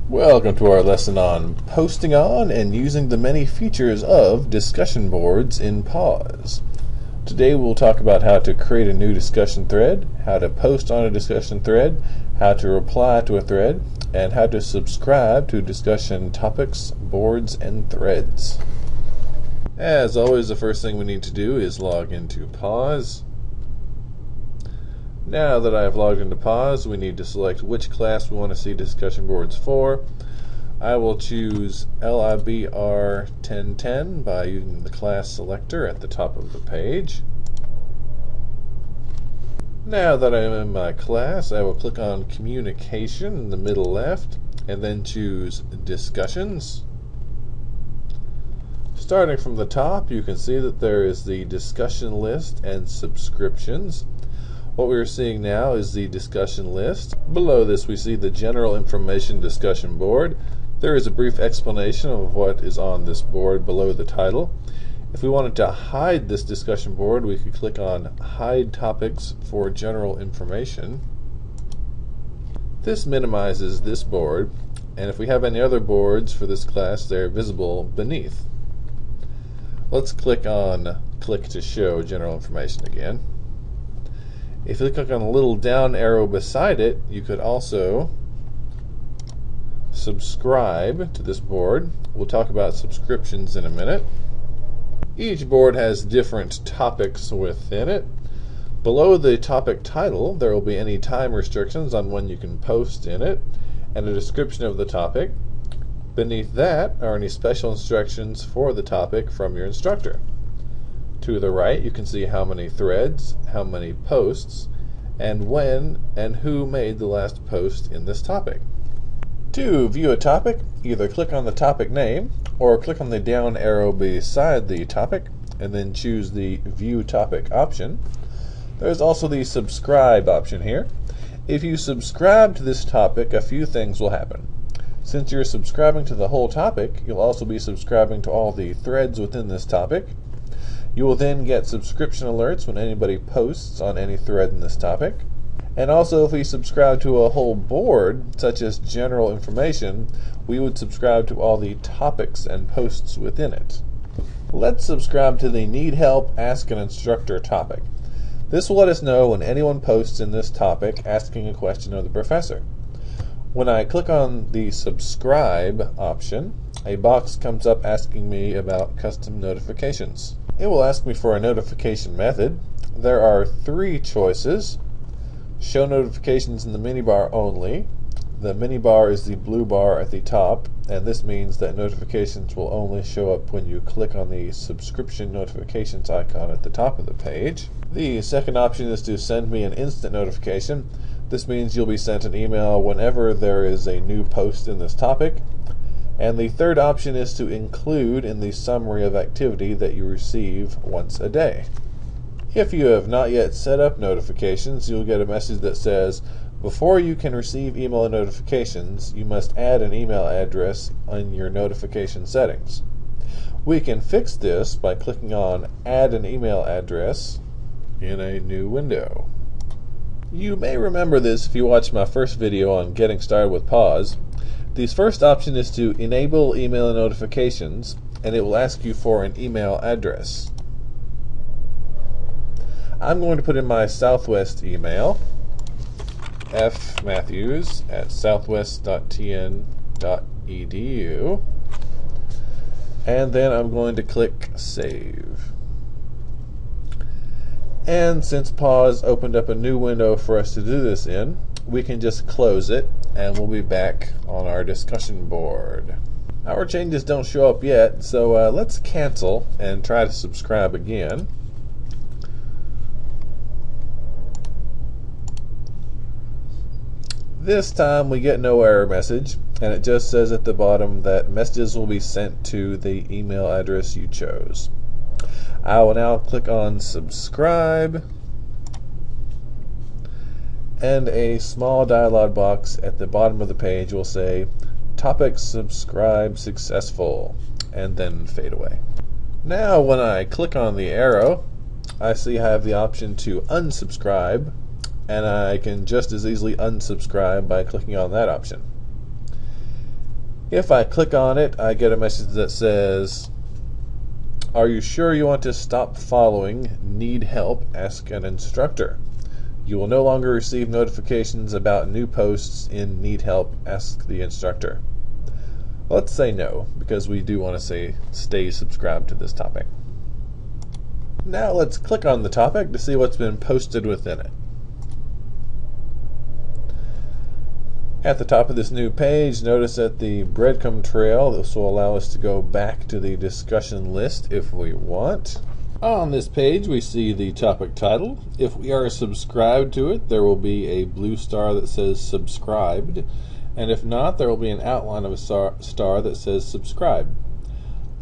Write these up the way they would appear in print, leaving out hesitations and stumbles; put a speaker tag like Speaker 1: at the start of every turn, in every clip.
Speaker 1: Welcome to our lesson on posting on and using the many features of discussion boards in PAWS. Today we'll talk about how to create a new discussion thread, how to post on a discussion thread, how to reply to a thread, and how to subscribe to discussion topics, boards, and threads. As always, the first thing we need to do is log into PAWS. Now that I have logged into PAWS, we need to select which class we want to see discussion boards for. I will choose LIBR 1010 by using the class selector at the top of the page. Now that I am in my class, I will click on Communication in the middle left and then choose Discussions. Starting from the top, you can see that there is the discussion list and subscriptions. What we are seeing now is the discussion list. Below this we see the general information discussion board. There is a brief explanation of what is on this board below the title. If we wanted to hide this discussion board, we could click on Hide Topics for General Information. This minimizes this board, and if we have any other boards for this class, they're visible beneath. Let's click on Click to Show General Information again. If you click on the little down arrow beside it, you could also subscribe to this board. We'll talk about subscriptions in a minute. Each board has different topics within it. Below the topic title, there will be any time restrictions on when you can post in it, and a description of the topic. Beneath that are any special instructions for the topic from your instructor. To the right, you can see how many threads, how many posts, and when and who made the last post in this topic. To view a topic, either click on the topic name or click on the down arrow beside the topic and then choose the View Topic option. There's also the Subscribe option here. If you subscribe to this topic, a few things will happen. Since you're subscribing to the whole topic, you'll also be subscribing to all the threads within this topic. You will then get subscription alerts when anybody posts on any thread in this topic. And also, if we subscribe to a whole board, such as general information, we would subscribe to all the topics and posts within it. Let's subscribe to the Need Help, Ask an Instructor topic. This will let us know when anyone posts in this topic asking a question of the professor. When I click on the Subscribe option, a box comes up asking me about custom notifications. It will ask me for a notification method. There are three choices. Show notifications in the minibar only. The minibar is the blue bar at the top, and this means that notifications will only show up when you click on the subscription notifications icon at the top of the page. The second option is to send me an instant notification. This means you'll be sent an email whenever there is a new post in this topic. And the third option is to include in the summary of activity that you receive once a day. If you have not yet set up notifications, you'll get a message that says, before you can receive email notifications, you must add an email address in your notification settings. We can fix this by clicking on Add an Email Address in a new window. You may remember this if you watched my first video on getting started with PAWS. The first option is to enable email notifications, and it will ask you for an email address. I'm going to put in my Southwest email, fmatthews@southwest.tn.edu, and then I'm going to click Save. And since PAWS opened up a new window for us to do this in, we can just close it and we'll be back on our discussion board. Our changes don't show up yet, so let's cancel and try to subscribe again. This time we get no error message, and it just says at the bottom that messages will be sent to the email address you chose. I will now click on Subscribe, and a small dialog box at the bottom of the page will say Topic Subscribe Successful, and then fade away. Now when I click on the arrow, I see I have the option to unsubscribe, and I can just as easily unsubscribe by clicking on that option. If I click on it, I get a message that says, "Are you sure you want to stop following? Need help? Ask an instructor. You will no longer receive notifications about new posts in Need Help? Ask the instructor." Let's say no, because we do want to stay subscribed to this topic. Now let's click on the topic to see what's been posted within it. At the top of this new page, notice that the breadcrumb trail, this will allow us to go back to the discussion list if we want. On this page we see the topic title. If we are subscribed to it, there will be a blue star that says subscribed, and if not, there will be an outline of a star that says subscribed.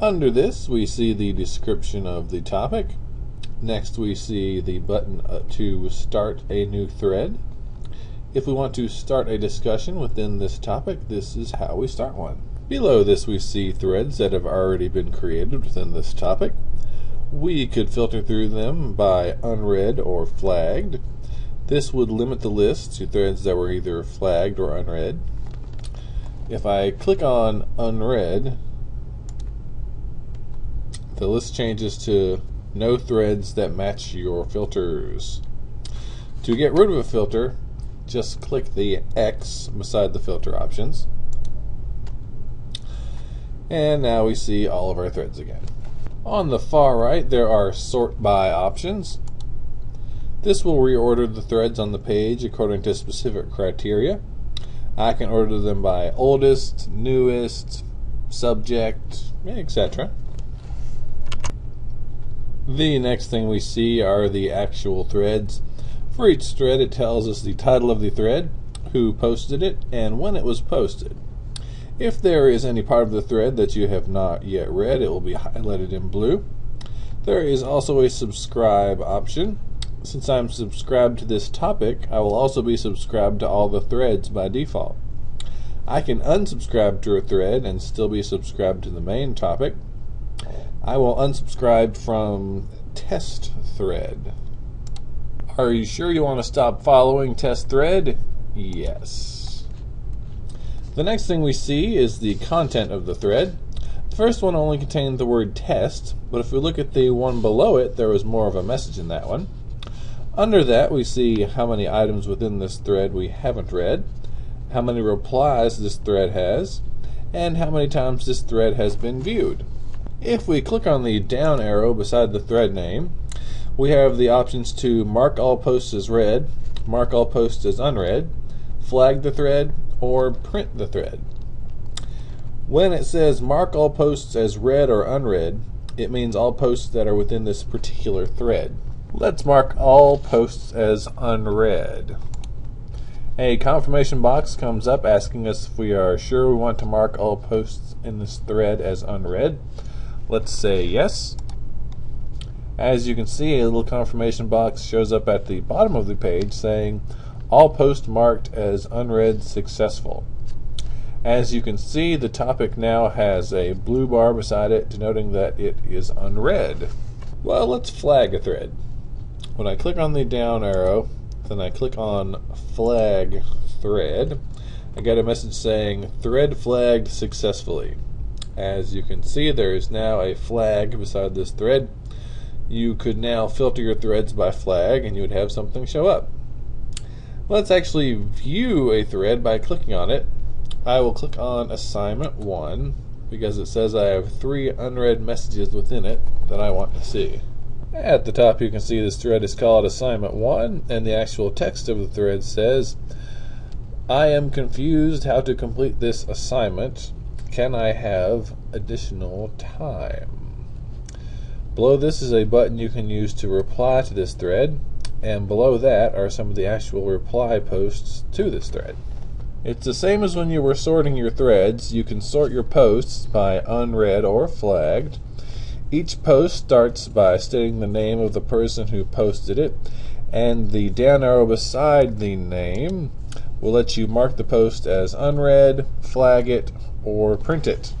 Speaker 1: Under this we see the description of the topic. Next we see the button to start a new thread. If we want to start a discussion within this topic, this is how we start one. Below this we see threads that have already been created within this topic. We could filter through them by unread or flagged. This would limit the list to threads that were either flagged or unread. If I click on unread, the list changes to no threads that match your filters. To get rid of a filter, just click the X beside the filter options. And now we see all of our threads again. On the far right, there are sort by options. This will reorder the threads on the page according to specific criteria. I can order them by oldest, newest, subject, etc. The next thing we see are the actual threads. For each thread, it tells us the title of the thread, who posted it, and when it was posted. If there is any part of the thread that you have not yet read, it will be highlighted in blue. There is also a subscribe option. Since I'm subscribed to this topic, I will also be subscribed to all the threads by default. I can unsubscribe to a thread and still be subscribed to the main topic. I will unsubscribe from test thread. Are you sure you want to stop following test thread? Yes. The next thing we see is the content of the thread. The first one only contained the word test, but if we look at the one below it, there was more of a message in that one. Under that, we see how many items within this thread we haven't read, how many replies this thread has, and how many times this thread has been viewed. If we click on the down arrow beside the thread name, we have the options to mark all posts as read, mark all posts as unread, flag the thread, or print the thread. When it says mark all posts as read or unread, it means all posts that are within this particular thread. Let's mark all posts as unread. A confirmation box comes up asking us if we are sure we want to mark all posts in this thread as unread. Let's say yes. As you can see, a little confirmation box shows up at the bottom of the page saying all posts marked as unread successful. As you can see, the topic now has a blue bar beside it denoting that it is unread. Well, let's flag a thread. When I click on the down arrow, then I click on flag thread, I get a message saying thread flagged successfully. As you can see, there is now a flag beside this thread. You could now filter your threads by flag and you would have something show up. Let's actually view a thread by clicking on it. I will click on assignment 1 because it says I have 3 unread messages within it that I want to see. At the top you can see this thread is called assignment 1 and the actual text of the thread says, I am confused how to complete this assignment. Can I have additional time? Below this is a button you can use to reply to this thread, and below that are some of the actual reply posts to this thread. It's the same as when you were sorting your threads. You can sort your posts by unread or flagged. Each post starts by stating the name of the person who posted it, and the down arrow beside the name will let you mark the post as unread, flag it, or print it.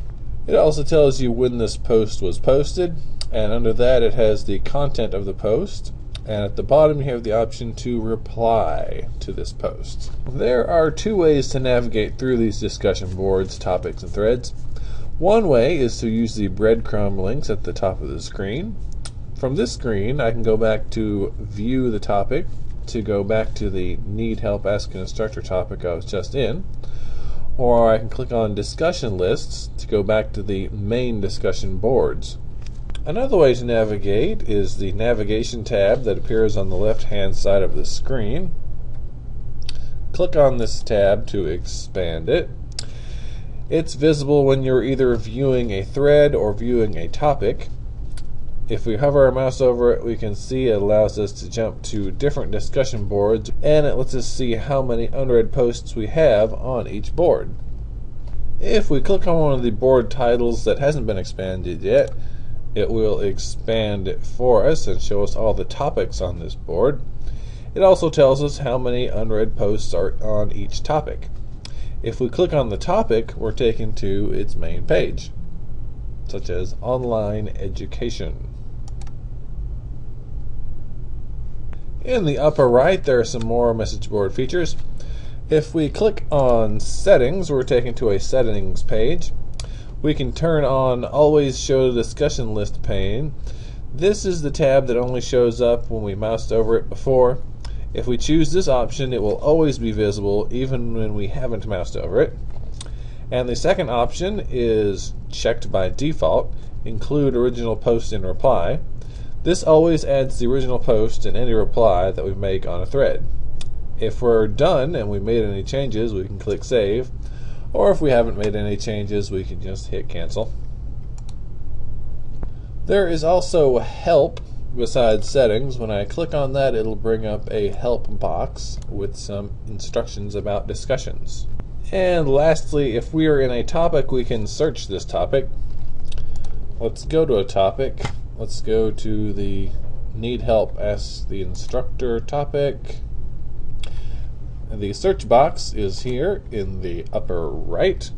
Speaker 1: It also tells you when this post was posted, and under that it has the content of the post, And at the bottom you have the option to reply to this post. There are two ways to navigate through these discussion boards, topics, and threads. One way is to use the breadcrumb links at the top of the screen. From this screen I can go back to view the topic, to go back to the need help ask an instructor topic I was just in, or I can click on discussion lists to go back to the main discussion boards. Another way to navigate is the navigation tab that appears on the left hand side of the screen. Click on this tab to expand it. It's visible when you're either viewing a thread or viewing a topic. If we hover our mouse over it, we can see it allows us to jump to different discussion boards, and it lets us see how many unread posts we have on each board. If we click on one of the board titles that hasn't been expanded yet, it will expand it for us and show us all the topics on this board. It also tells us how many unread posts are on each topic. If we click on the topic, we're taken to its main page, such as online education. In the upper right, there are some more message board features. If we click on settings, we're taken to a settings page. We can turn on always show discussion list pane. This is the tab that only shows up when we moused over it before. If we choose this option, it will always be visible even when we haven't moused over it. And the second option is checked by default, include original post in reply. This always adds the original post in any reply that we make on a thread. If we're done and we made any changes, we can click save, or if we haven't made any changes, we can just hit cancel. There is also help besides settings. When I click on that, it'll bring up a help box with some instructions about discussions. And lastly, if we are in a topic, we can search this topic. Let's go to a topic. Let's go to the need help ask the instructor topic. The search box is here in the upper right.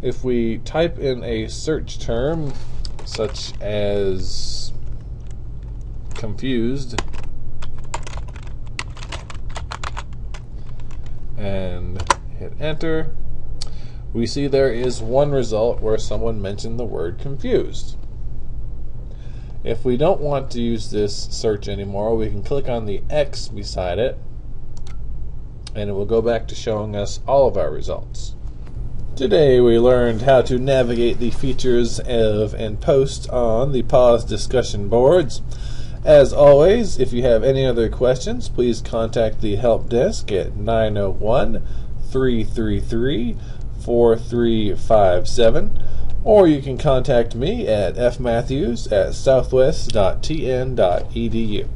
Speaker 1: If we type in a search term such as confused and hit enter, we see there is one result where someone mentioned the word confused. If we don't want to use this search anymore, we can click on the X beside it, and it will go back to showing us all of our results. Today we learned how to navigate the features of and post on the PAWS discussion boards. As always, if you have any other questions, please contact the help desk at 901-333-4357, or you can contact me at fmatthews@southwest.tn.edu.